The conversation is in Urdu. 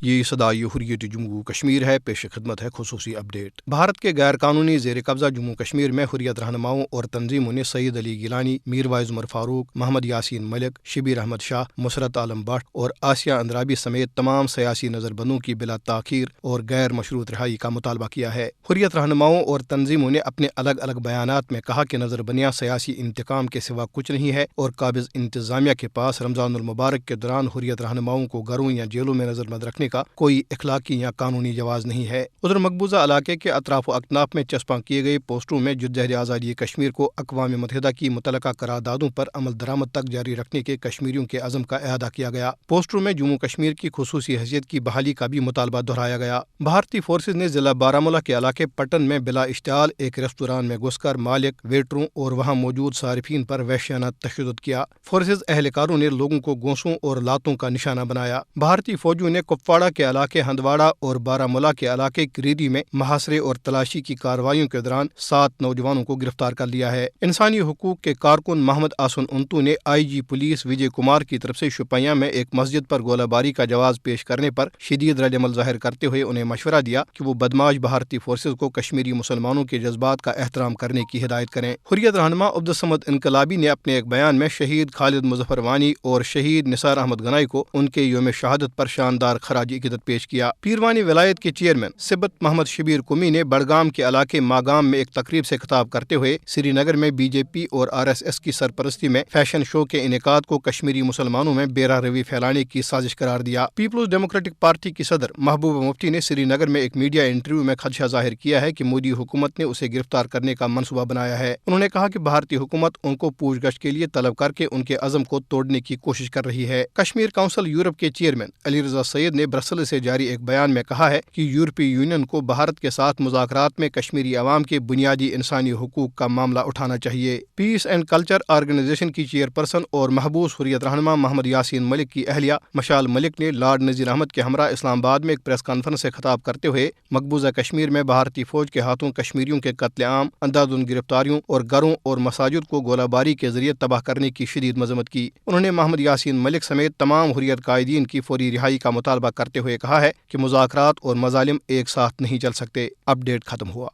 یہ صدائے حریت جموں کشمیر ہے، پیش خدمت ہے خصوصی اپڈیٹ۔ بھارت کے غیر قانونی زیر قبضہ جموں کشمیر میں حریت رہنماؤں اور تنظیموں نے سعید علی گیلانی، میر وائز عمر فاروق، محمد یاسین ملک، شبیر احمد شاہ، مسرت عالم بٹ اور آسیہ اندرابی سمیت تمام سیاسی نظر بندوں کی بلا تاخیر اور غیر مشروط رہائی کا مطالبہ کیا ہے۔ حریت رہنماؤں اور تنظیموں نے اپنے الگ الگ بیانات میں کہا کہ نظر بندیاں سیاسی انتقام کے سوا کچھ نہیں ہے اور قابض انتظامیہ کے پاس رمضان المبارک کے دوران حریت رہنماؤں کو گھروں یا جیلوں میں نظر بند رکھنے کا کوئی اخلاقی یا قانونی جواز نہیں ہے۔ ادھر مقبوضہ علاقے کے اطراف و اکناف میں چسپاں کیے گئے پوسٹروں میں جدوجہد آزادی کشمیر کو اقوام متحدہ کی متعلقہ قراردادوں پر عمل درآمد تک جاری رکھنے کے کشمیریوں کے عزم کا اعادہ کیا گیا۔ پوسٹروں میں جموں کشمیر کی خصوصی حیثیت کی بحالی کا بھی مطالبہ دہرایا گیا۔ بھارتی فورسز نے ضلع بارامولہ کے علاقے پٹن میں بلا اشتعال ایک ریستوران میں گھس کر مالک، ویٹروں اور وہاں موجود صارفین پر وحشیانہ تشدد کیا۔ فورسز اہلکاروں نے لوگوں کو گونسوں اور لاتوں کا نشانہ بنایا۔ بھارتی فوجیوں نے کپواڑہ کے علاقے ہندواڑہ اور بارامولہ کے علاقے کریری میں محاصرے اور تلاشی کی کارروائیوں کے دوران 7 نوجوانوں کو گرفتار کر لیا ہے۔ انسانی حقوق کے کارکن محمد آسن انتو نے آئی جی پولیس وجے کمار کی طرف سے شوپیاں میں ایک مسجد پر گولہ باری کا جواز پیش کرنے پر شدید رد عمل ظاہر کرتے ہوئے انہیں مشورہ دیا کہ وہ بدماش بھارتی فورسز کو کشمیری مسلمانوں کے جذبات کا احترام کرنے کی ہدایت کریں۔ حریت رہنما عبدالصمد انقلابی نے اپنے ایک بیان میں شہید خالد مظفر وانی اور شہید نثار احمد گنائی کو ان کے یوم شہادت پر شاندار خراج عقیدت پیش کیا۔ پیروانی ولایت کے چیئرمین سبت محمد شبیر کمی نے بڑگام کے علاقے ماگام میں ایک تقریب سے خطاب کرتے ہوئے سری نگر میں بی جے پی اور RSS کی سرپرستی میں فیشن شو کے انعقاد کو کشمیری مسلمانوں میں بے راہ روی پھیلانے کی سازش قرار دیا۔ پیپلز ڈیموکریٹک پارٹی کی صدر محبوبہ مفتی نے سری نگر میں ایک میڈیا انٹرویو میں خدشہ ظاہر کیا ہے کہ مودی حکومت نے اسے گرفتار کرنے کا منصوبہ بنایا ہے۔ انہوں نے کہا کہ بھارتی حکومت ان کو پوچھ گچھ کے لیے طلب کر کے ان کے عزم کو توڑنے کی کوشش کر رہی ہے۔ کشمیر کونسل یورپ کے چیئرمین علی رضا سید نے برسلز سے جاری ایک بیان میں کہا ہے کہ یورپی یونین کو بھارت کے ساتھ مذاکرات میں کشمیری عوام کے بنیادی انسانی حقوق کا معاملہ اٹھانا چاہیے۔ پیس اینڈ کلچر آرگنائزیشن کی چیئرپرسن اور محبوس حریت رہنما محمد یاسین ملک کی اہلیہ مشال ملک نے لارڈ نذیر احمد کے ہمراہ اسلام آباد میں ایک پریس کانفرنس سے خطاب کرتے ہوئے مقبوضہ کشمیر میں بھارتی فوج کے ہاتھوں کشمیریوں کے قتل عام، اندھادھند گرفتاریوں اور گھروں اور مساجد کو گولہ باری کے ذریعے تباہ کرنے کی شدید مذمت کی۔ انہوں نے محمد یاسین ملک سمیت تمام حریت قائدین کی فوری رہائی کا مطالبہ کرتے ہوئے کہا ہے کہ مذاکرات اور مظالم ایک ساتھ نہیں چل سکتے۔ اپڈیٹ ختم ہوا۔